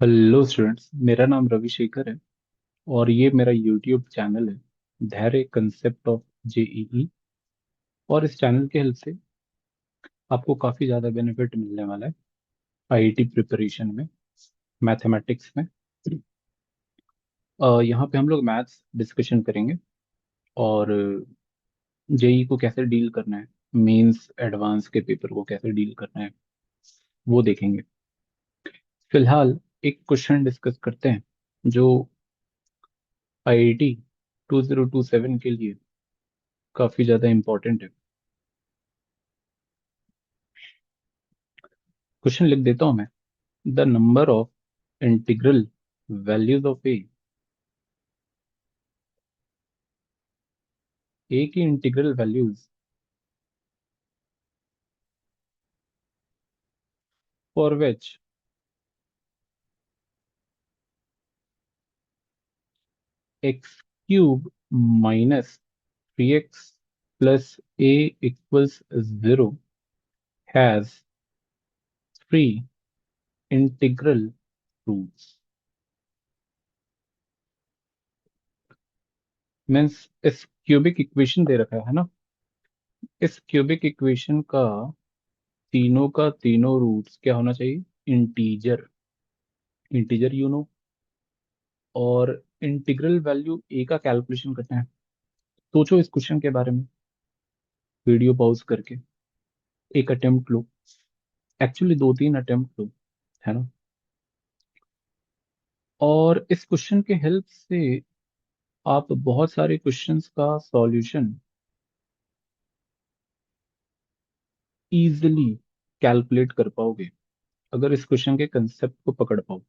Hello students, मेरा नाम रवि शेखर है और ये मेरा यूट्यूब चैनल है धैर्य कंसेप्ट ऑफ जेईई। और इस चैनल के हेल्प से आपको काफ़ी ज़्यादा बेनिफिट मिलने वाला है आईआईटी प्रिपरेशन में, मैथमेटिक्स में। यहाँ पे हम लोग मैथ्स डिस्कशन करेंगे और जेईई को कैसे डील करना है, मेंस एडवांस के पेपर को कैसे डील करना है वो देखेंगे। फिलहाल एक क्वेश्चन डिस्कस करते हैं जो आईआईटी 2027 के लिए काफ़ी ज़्यादा इम्पोर्टेंट है। क्वेश्चन लिख देता हूं मैं। The number of integral values of A की integral values for which X cube minus three X plus A equals zero has three integral roots. Means इस क्यूबिक इक्वेशन दे रखा है ना, इस क्यूबिक इक्वेशन का तीनों रूट्स क्या होना चाहिए? इंटीजर। इंटीजर और इंटीग्रल वैल्यू ए का कैलकुलेशन करना है। सोचो इस क्वेश्चन के बारे में, वीडियो पॉज करके एक अटेम्प्ट लो, एक्चुअली दो तीन अटेम्प्ट लो, है ना। और इस क्वेश्चन के हेल्प से आप बहुत सारे क्वेश्चंस का सॉल्यूशन इजीली कैलकुलेट कर पाओगे अगर इस क्वेश्चन के कंसेप्ट को पकड़ पाओ।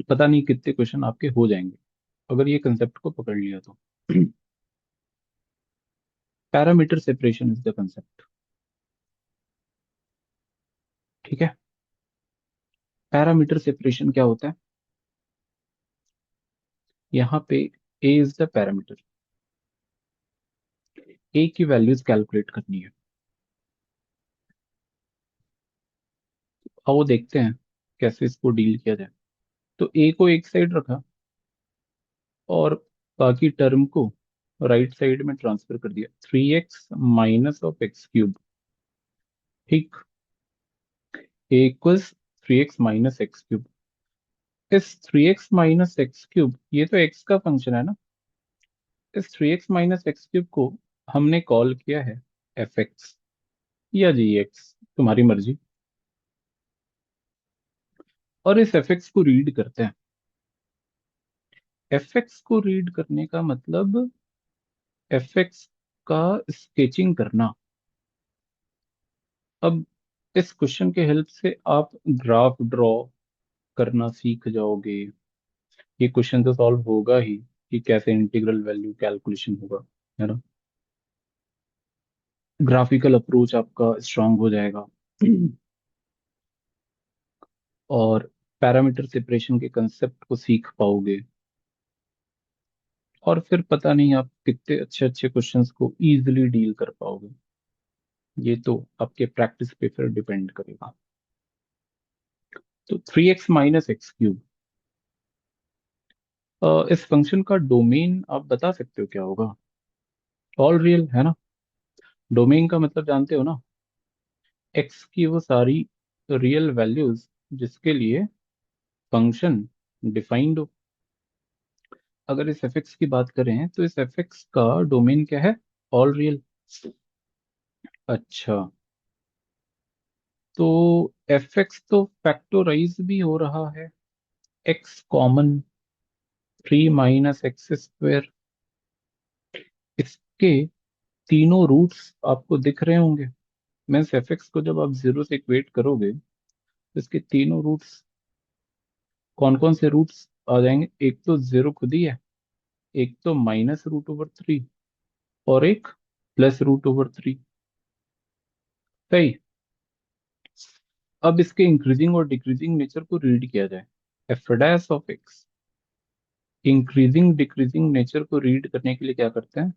पता नहीं कितने क्वेश्चन आपके हो जाएंगे अगर ये कंसेप्ट को पकड़ लिया तो। Parameter separation is the concept. ठीक है, पैरामीटर सेपरेशन क्या होता है? यहाँ पे ए इज द पैरामीटर, ए की वैल्यूज कैलकुलेट करनी है। आओ देखते हैं कैसे इसको डील किया जाए। तो ए को एक साइड रखा और बाकी टर्म को राइट साइड में ट्रांसफर कर दिया, three X minus of X cube. ठीक, A equals three X minus X cube. इस three X minus X cube, ये तो एक्स का फंक्शन है ना, इस three X minus X cube को हमने कॉल किया है एफ एक्स या जी एक्स, तुम्हारी मर्जी। और इस एफ एक्स को रीड करते हैं। एफ एक्स को रीड करने का मतलब एफ एक्स का स्केचिंग करना। अब इस क्वेश्चन के हेल्प से आप ग्राफ ड्रॉ करना सीख जाओगे। ये क्वेश्चन तो सॉल्व होगा ही कि कैसे इंटीग्रल वैल्यू कैलकुलेशन होगा, है ना। ग्राफिकल अप्रोच आपका स्ट्रांग हो जाएगा और पैरामीटर सेपरेशन के कंसेप्ट को सीख पाओगे। और फिर पता नहीं आप कितने अच्छे अच्छे क्वेश्चंस को इजीली डील कर पाओगे। ये तो आपके प्रैक्टिस पे फिर डिपेंड करेगा। तो three X minus X cube, इस फंक्शन का डोमेन आप बता सकते हो क्या होगा? ऑल रियल, है ना। डोमेन का मतलब जानते हो ना, एक्स की वो सारी रियल वैल्यूज जिसके लिए फंक्शन डिफाइंड हो। अगर इस एफ एक्स की बात करें तो इस एफ एक्स का डोमेन क्या है? All real. अच्छा, तो एफ एक्स तो फैक्टोराइज भी हो रहा है, x common, three minus x square, इसके तीनों रूट्स आपको दिख रहे होंगे। मीन्स एफ एक्स को जब आप जीरो से इक्वेट करोगे तो इसके तीनों रूट्स, कौन कौन से रूट्स आ जाएंगे? एक तो जीरो खुद ही है, एक तो माइनस रूट ओवर थ्री और एक प्लस रूट ओवर थ्री। सही। अब इसके इंक्रीजिंग और डिक्रीजिंग नेचर को रीड किया जाए। F dash of x, increasing decreasing nature को रीड करने के लिए क्या करते हैं?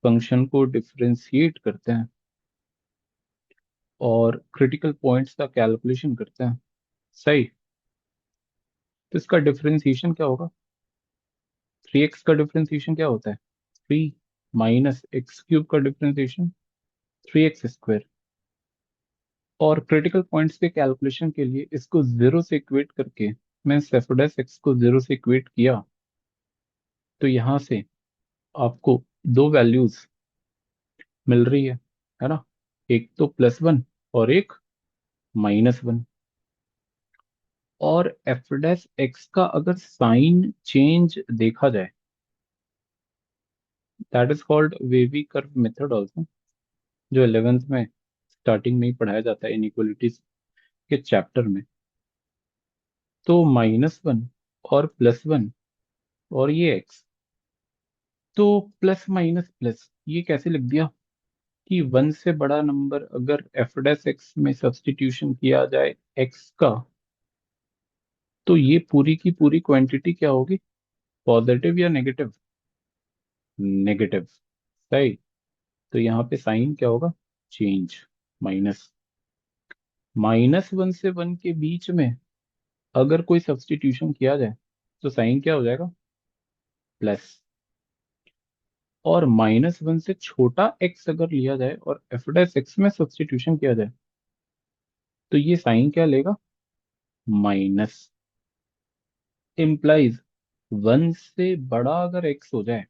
फंक्शन को डिफरेंशिएट करते हैं और क्रिटिकल पॉइंट्स का कैलकुलेशन करते हैं। सही। तो इसका डिफरेंशिएशन क्या होगा? 3x का डिफरेंशिएशन क्या होता है? 3 माइनस एक्स क्यूब का डिफरेंशिएशन 3x स्क्वायर। और क्रिटिकल पॉइंट्स के कैलकुलेशन के लिए इसको जीरो से इक्वेट करके, मैं एफ डैश एक्स को जीरो से इक्वेट किया, तो यहाँ से आपको दो वैल्यूज मिल रही है ना? एक तो +1 और एक -1। और एफ डैश एक्स का अगर साइन चेंज देखा जाए, that is called wavy curve method also, जो 11th में स्टार्टिंग में ही पढ़ाया जाता है इनइक्वलिटीज के चैप्टर में। तो -1 और +1 और ये एक्स, तो प्लस माइनस प्लस ये कैसे लिख दिया कि वन से बड़ा नंबर अगर एफ डैश एक्स में सब्स्टिट्यूशन किया जाए एक्स का, तो ये पूरी की पूरी क्वांटिटी क्या होगी? पॉजिटिव या नेगेटिव? नेगेटिव। सही। तो यहाँ पे साइन क्या होगा? चेंज। माइनस। -1 से 1 के बीच में अगर कोई सब्स्टिट्यूशन किया जाए तो साइन क्या हो जाएगा? प्लस। और -1 से छोटा एक्स अगर लिया जाए और एफ डैश एक्स में सब्स्टिट्यूशन किया जाए, तो ये साइन क्या लेगा? माइनस। इम्प्लाइज 1 से बड़ा अगर एक्स हो जाए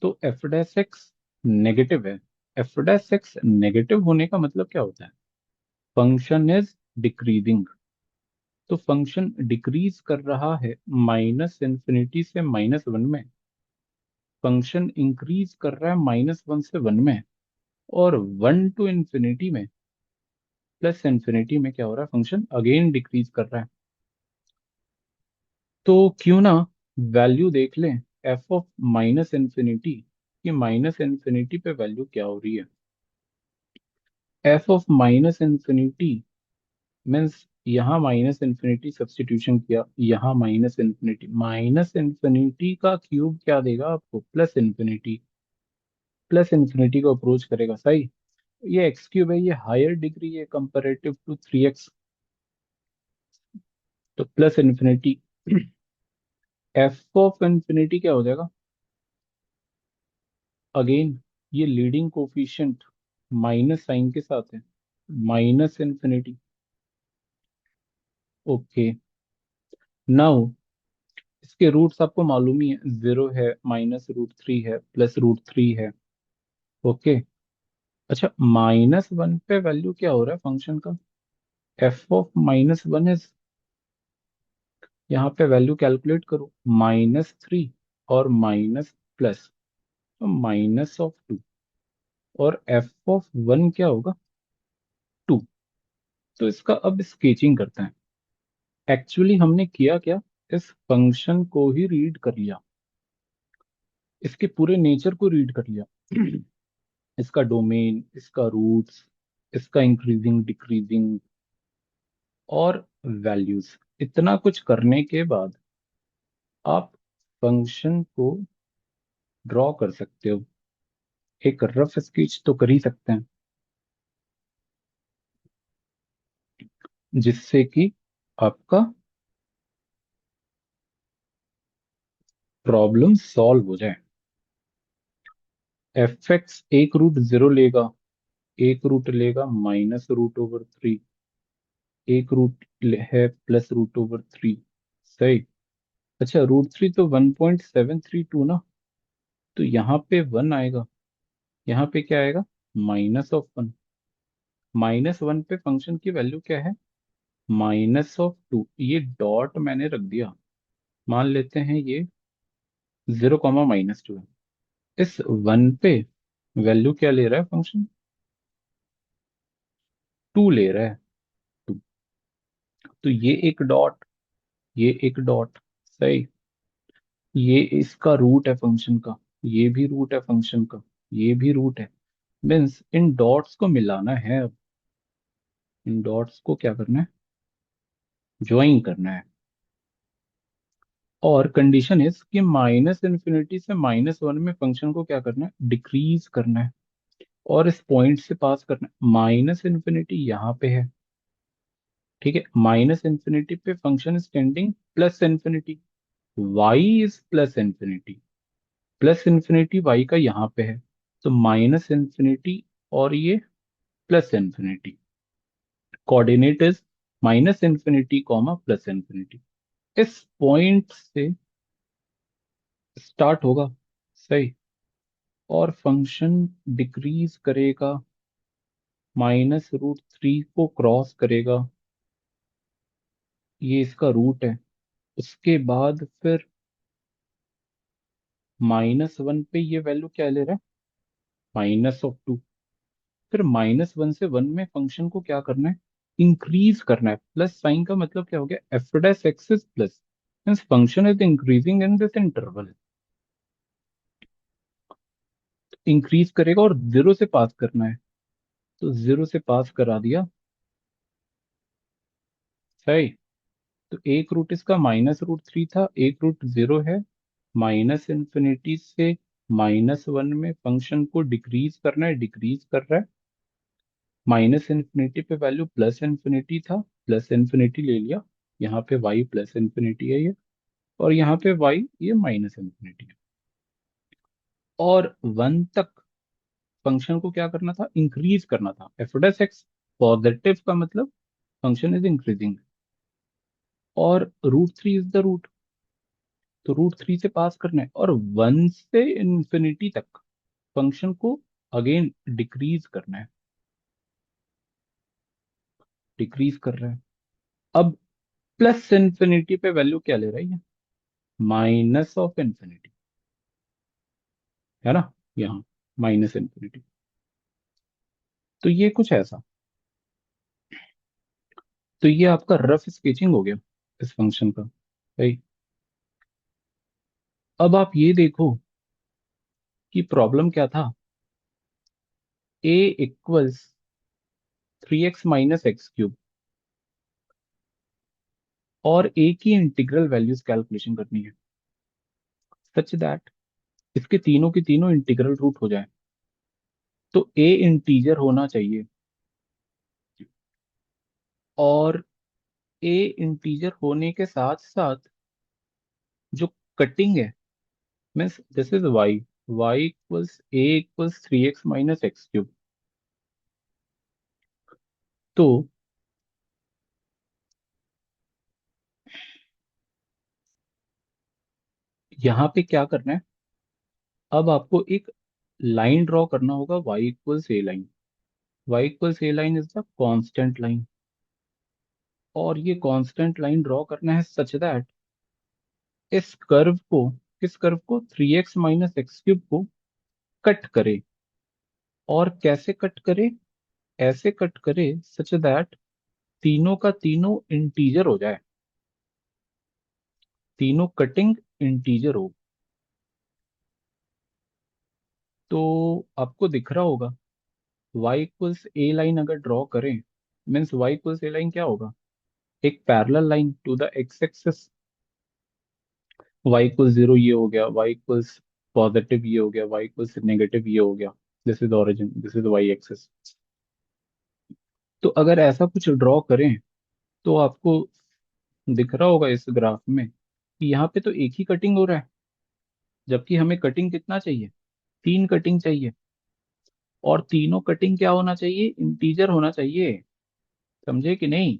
तो एफ डैश एक्स नेगेटिव है। एफ डैश एक्स नेगेटिव होने का मतलब क्या होता है? Function is decreasing. तो फंक्शन डिक्रीज कर रहा है -∞ से -1 में, फंक्शन इंक्रीज कर रहा है -1 से 1 में, और 1 टू इंफिनिटी में, प्लस इंफिनिटी में क्या हो रहा है? फंक्शन अगेन डिक्रीज कर रहा है। तो क्यों ना वैल्यू देख लें एफ ऑफ -∞ कि -∞ पे वैल्यू क्या हो रही है। एफ ऑफ -∞ मीन्स यहाँ -∞ सब्स्टिट्यूशन किया, यहाँ -∞ का क्यूब क्या देगा आपको? Plus infinity. प्लस इन्फिनिटी को अप्रोच करेगा, सही। ये एक्स क्यूब है, ये हायर डिग्री है कंपेरेटिव टू 3x। तो plus infinity, F of infinity क्या हो जाएगा? अगेन ये लीडिंग कोफिशिएंट माइनस साइन के साथ है, -∞। ओके। नाउ इसके रूट्स आपको मालूम ही है, 0 है, -√3 है, +√3 है। ओके। अच्छा, -1 पे वैल्यू क्या हो रहा है फंक्शन का? एफ ऑफ -1 इज, यहाँ पे वैल्यू कैलकुलेट करो, -3 और माइनस प्लस, तो -2। और एफ ऑफ 1 क्या होगा? 2। तो इसका अब स्केचिंग करते हैं। एक्चुअली हमने किया क्या, इस फंक्शन को ही रीड कर लिया, इसके पूरे नेचर को रीड कर लिया। इसका डोमेन, इसका रूट्स, इसका इंक्रीजिंग डिक्रीजिंग और वैल्यूज, इतना कुछ करने के बाद आप फंक्शन को ड्रॉ कर सकते हो। एक रफ स्केच तो कर ही सकते हैं, जिससे कि आपका प्रॉब्लम सॉल्व हो जाए। एफ एक्स एक रूट 0 लेगा, एक रूट लेगा -√3, एक रूट है +√3। सही। अच्छा, √3 तो 1.732 ना, तो यहाँ पे 1 आएगा, यहाँ पे क्या आएगा? -1। -1 पे फंक्शन की वैल्यू क्या है? -2। ये डॉट मैंने रख दिया, मान लेते हैं ये 0, -2 है। इस 1 पे वैल्यू क्या ले रहा है फंक्शन? 2 ले रहा है। 2। तो ये एक डॉट, ये एक डॉट। सही। ये इसका रूट है फंक्शन का, ये भी रूट है फंक्शन का, ये भी रूट है। मीन्स इन डॉट्स को मिलाना है अब, इन डॉट्स को क्या करना है? ज्वाइन करना है। और कंडीशन इज कि -∞ से -1 में फंक्शन को क्या करना है? डिक्रीज करना है। और इस पॉइंट से पास करना है। -∞ यहाँ पे है, ठीक है, माइनस इन्फिनिटी पे function is tending plus infinity, Y is plus infinity, plus infinity Y का यहाँ पे है, तो माइनस इन्फिनिटी और ये plus infinity, coordinate is minus infinity comma plus infinity. इस पॉइंट से स्टार्ट होगा, सही, और फंक्शन डिक्रीज करेगा, -√3 को क्रॉस करेगा, ये इसका रूट है। उसके बाद फिर -1 पे ये वैल्यू क्या ले रहा है, -2। फिर -1 से 1 में फंक्शन को क्या करना है, इंक्रीज करना है। प्लस साइन का मतलब क्या हो गया, F dash x is plus, means function is increasing in this interval, increase करेगा और 0 से पास करना है, तो 0 से पास करा दिया, सही। तो एक रूट इसका -√3 था, एक रूट 0 है, माइनस इन्फिनिटी से -1 में फंक्शन को डिक्रीज करना है, डिक्रीज कर रहा है, माइनस इन्फिनिटी पे वैल्यू प्लस इन्फिनिटी था, प्लस इन्फिनिटी ले लिया, यहाँ पे y प्लस इन्फिनिटी है ये, और यहाँ पे y ये माइनस इन्फिनिटी है, और 1 तक फंक्शन को क्या करना था, इंक्रीज करना था, एफ डैश एक्स पॉजिटिव का मतलब फंक्शन इज इंक्रीजिंग, और √3 इज द रूट, तो √3 से पास करना है, और 1 से इन्फिनिटी तक फंक्शन को अगेन डिक्रीज करना है, डिक्रीज कर रहा है। अब प्लस इन्फिनिटी पे वैल्यू क्या ले रहा है, माइनस ऑफ इन्फिनिटी, है ना, यहाँ माइनस इन्फिनिटी। तो ये कुछ ऐसा, तो ये आपका रफ स्केचिंग हो गया इस फंक्शन का, सही। अब आप ये देखो कि प्रॉब्लम क्या था, a इक्वल्स 3x - x³ और a की इंटीग्रल वैल्यूज कैलकुलेशन करनी है, सच दैट इसके तीनों की तीनों इंटीग्रल रूट हो जाए। तो a इंटीजर होना चाहिए, और a इंटीजर होने के साथ साथ जो कटिंग है, means this is y equals a equals 3x - x³। तो यहाँ पे क्या करना है, अब आपको एक लाइन ड्रॉ करना होगा, y equals A line, y equals A line is the constant line, और ये कांस्टेंट लाइन ड्रॉ करना है सच दैट इस कर्व को, किस कर्व को, 3x - x³ को कट करे, और कैसे कट करे, ऐसे कट करे सच दैट तीनों का तीनों इंटीजर हो जाए, तीनों कटिंग इंटीजर हो। तो आपको दिख रहा होगा y इक्वल्स ए लाइन अगर ड्रॉ करें, means y equals A line क्या होगा, एक parallel line to the X axis, y equals 0 ये हो गया, y इक्वल्स पॉजिटिव ये हो गया, y इक्वल्स नेगेटिव ये हो गया, this is origin, this is y axis. तो अगर ऐसा कुछ ड्रॉ करें, तो आपको दिख रहा होगा इस ग्राफ में कि यहाँ पे तो एक ही कटिंग हो रहा है, जबकि हमें कटिंग कितना चाहिए, 3 कटिंग चाहिए, और तीनों कटिंग क्या होना चाहिए, इंटीजर होना चाहिए, समझे कि नहीं।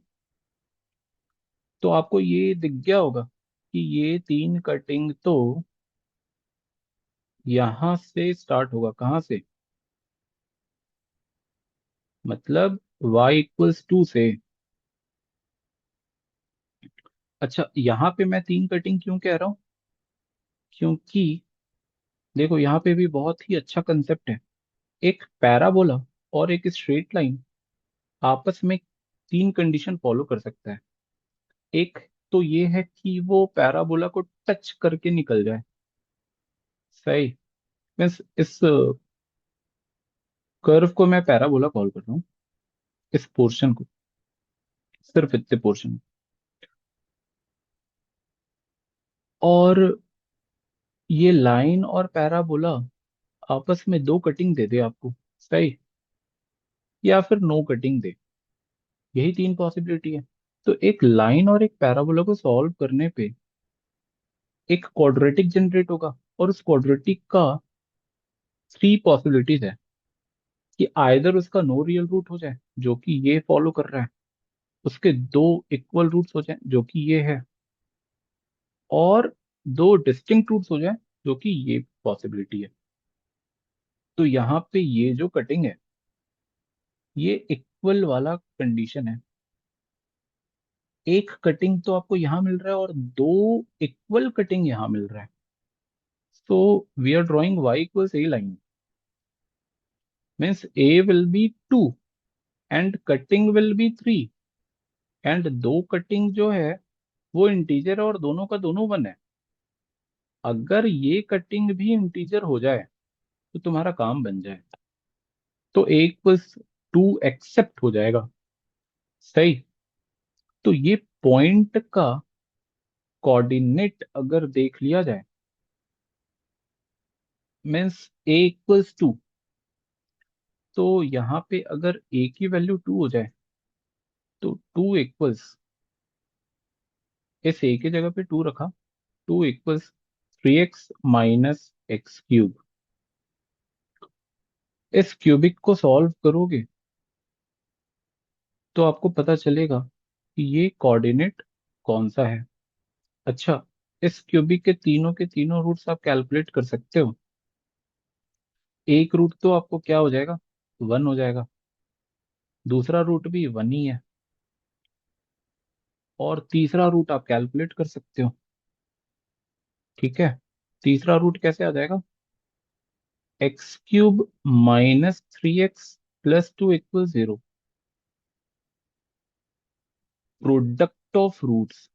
तो आपको ये दिख गया होगा कि ये 3 कटिंग तो यहां से स्टार्ट होगा, कहाँ से, मतलब y इक्वल्स 2 से। अच्छा, यहाँ पे मैं 3 कटिंग क्यों कह रहा हूँ, क्योंकि देखो यहाँ पे भी बहुत ही अच्छा कंसेप्ट है, एक पैराबोला और एक स्ट्रेट लाइन आपस में 3 कंडीशन फॉलो कर सकता है। एक तो ये है कि वो पैराबोला को टच करके निकल जाए, सही, मीन्स इस कर्व को मैं पैराबोला कॉल कर रहा हूँ, इस पोर्शन को, सिर्फ इतने पोर्शन, और ये लाइन और पैराबोला आपस में 2 कटिंग दे दे आपको, सही, या फिर नो कटिंग दे, यही 3 पॉसिबिलिटी है। तो एक लाइन और एक पैराबोला को सॉल्व करने पे एक क्वाड्रेटिक जनरेट होगा, और उस क्वाड्रेटिक का थ्री पॉसिबिलिटीज है कि आइदर उसका नो रियल रूट हो जाए जो कि ये फॉलो कर रहा है, उसके दो इक्वल रूट्स हो जाए जो कि ये है, और दो डिस्टिंक्ट रूट्स हो जाए जो कि ये पॉसिबिलिटी है। तो यहाँ पे ये जो कटिंग है ये इक्वल वाला कंडीशन है। एक कटिंग तो आपको यहाँ मिल रहा है और दो इक्वल कटिंग यहाँ मिल रहा है। So we are drawing y equals a line, means a will be 2 and cutting will be 3, and दो कटिंग जो है वो इंटीजर है और दोनों का दोनों वन है। अगर ये कटिंग भी इंटीजर हो जाए तो तुम्हारा काम बन जाए, तो a इक्वल्स 2 एक्सेप्ट हो जाएगा। सही। तो ये पॉइंट का कोऑर्डिनेट अगर देख लिया जाए, मीन्स a इक्वल्स 2, तो यहाँ पे अगर a की वैल्यू 2 हो जाए तो 2 इक्वल्स, इस a की जगह पे 2 रखा, 2 इक्वल्स 3x - x³ इस क्यूबिक को सॉल्व करोगे तो आपको पता चलेगा कि ये कोऑर्डिनेट कौन सा है। अच्छा, इस क्यूबिक के तीनों रूट्स आप कैलकुलेट कर सकते हो। एक रूट तो आपको क्या हो जाएगा, 1 हो जाएगा, दूसरा रूट भी 1 ही है, और तीसरा रूट आप कैलकुलेट कर सकते हो। ठीक है, तीसरा रूट कैसे आ जाएगा, x³ - 3x + 2 = 0। Product of roots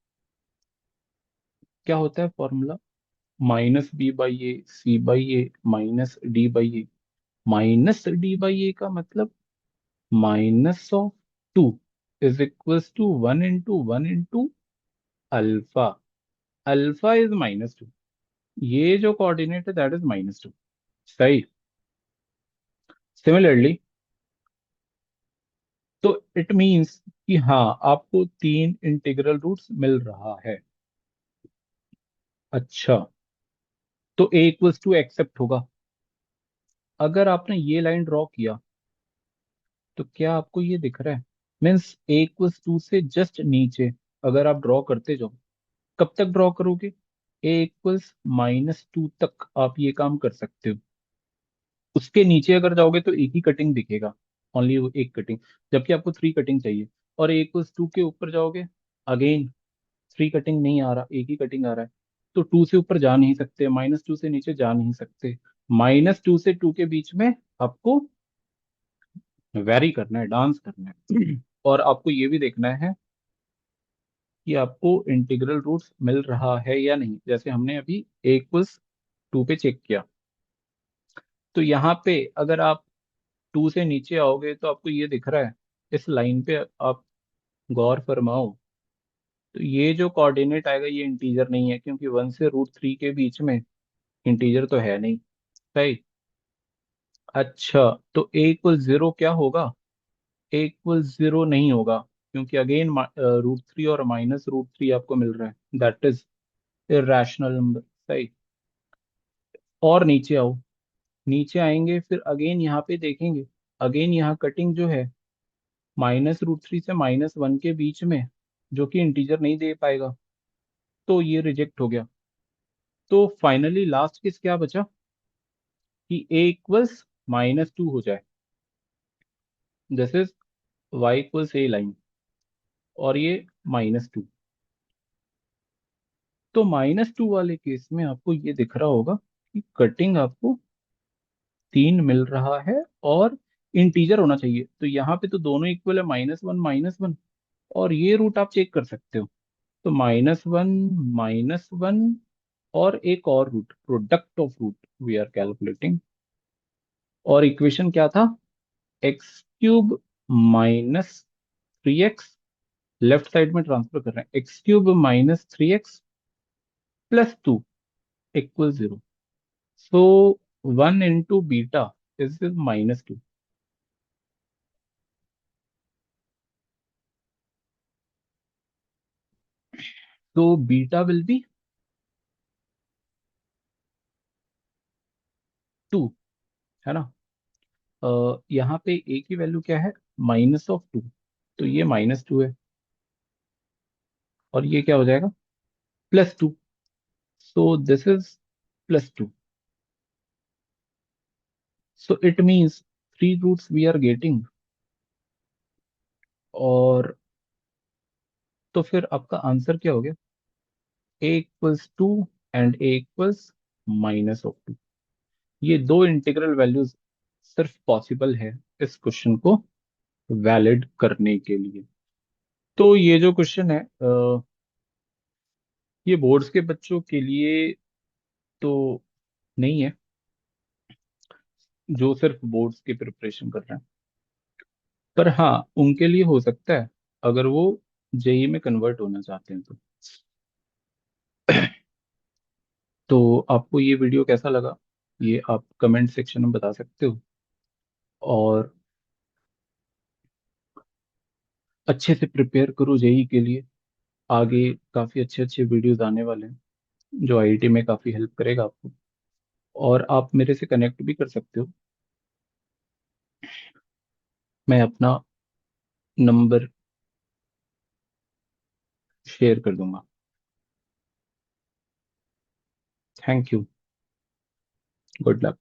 क्या होता है formula, -b/a c/a -d/a। -d/a का मतलब -2 = 1 × 1 × अल्फा। अल्फा इज -2, ये जो कोऑर्डिनेट है दैट इज -2। सही। सिमिलरली, तो इट मींस कि हाँ आपको तीन इंटीग्रल रूट्स मिल रहा है। अच्छा, तो a = एक्सेप्ट होगा। अगर आपने ये लाइन ड्रॉ किया तो क्या आपको ये दिख रहा है, मीन्स a = 2 से जस्ट नीचे अगर आप ड्रॉ करते जाओ, कब तक ड्रॉ करोगे, a = -2 तक आप ये काम कर सकते हो। उसके नीचे अगर जाओगे तो एक ही कटिंग दिखेगा, ओनली वो एक कटिंग, जबकि आपको थ्री कटिंग चाहिए। और a = 2 के ऊपर जाओगे, अगेन थ्री कटिंग नहीं आ रहा, एक ही कटिंग आ रहा है। तो 2 से ऊपर जा नहीं सकते, -2 से नीचे जा नहीं सकते, -2 से 2 के बीच में आपको वैरी करना है, डांस करना है। और आपको ये भी देखना है कि आपको इंटीग्रल रूट्स मिल रहा है या नहीं, जैसे हमने अभी a = 2 पे चेक किया। तो यहाँ पे अगर आप 2 से नीचे आओगे तो आपको ये दिख रहा है, इस लाइन पे आप गौर फरमाओ, तो ये जो कोऑर्डिनेट आएगा ये इंटीजर नहीं है, क्योंकि 1 से √3 के बीच में इंटीजर तो है नहीं। सही। अच्छा, तो a = 0 क्या होगा, a = 0 नहीं होगा, क्योंकि अगेन √3 और -√3 आपको मिल रहा है, दैट इज इरेशनल नंबर। सही। और नीचे आओ, नीचे आएंगे फिर अगेन यहाँ पे देखेंगे, अगेन यहाँ कटिंग जो है -√3 से -1 के बीच में, जो कि इंटीजर नहीं दे पाएगा, तो ये रिजेक्ट हो गया। तो फाइनली लास्ट केस क्या बचा कि a = -2 हो जाए, this is y = a line, और ये -2। तो -2 वाले केस में आपको ये दिख रहा होगा कि कटिंग आपको 3 मिल रहा है और इंटीजर होना चाहिए। तो यहाँ पे तो दोनों इक्वल है, -1 -1, और ये रूट आप चेक कर सकते हो। तो -1 -1 और एक और root, product of root we are calculating. और इक्वेशन क्या था, x³ -3x, लेफ्ट साइड में ट्रांसफर कर रहे हैं, x³ -3x + 2 = 0। So 1 × beta is -2। तो बीटा विल बी 2, है ना। यहाँ पे ए की वैल्यू क्या है, -2, तो ये -2 है, और ये क्या हो जाएगा, +2, so this is +2, so it means 3 roots we are getting. और तो फिर आपका आंसर क्या हो गया, a = 2 एंड a = -2। ये दो इंटीग्रल वैल्यूज सिर्फ पॉसिबल है इस क्वेश्चन को वैलिड करने के लिए। तो ये जो क्वेश्चन है ये बोर्ड्स के बच्चों के लिए तो नहीं है, जो सिर्फ बोर्ड्स की प्रिपरेशन कर रहे हैं, पर हाँ उनके लिए हो सकता है अगर वो जेई में कन्वर्ट होना चाहते हैं तो। तो आपको ये वीडियो कैसा लगा, ये आप कमेंट सेक्शन में बता सकते हो। और अच्छे से प्रिपेयर करो जेई के लिए, आगे काफ़ी अच्छे अच्छे वीडियोस आने वाले हैं जो आईआईटी में काफ़ी हेल्प करेगा आपको। और आप मेरे से कनेक्ट भी कर सकते हो, मैं अपना नंबर शेयर कर दूंगा। Thank you, good luck.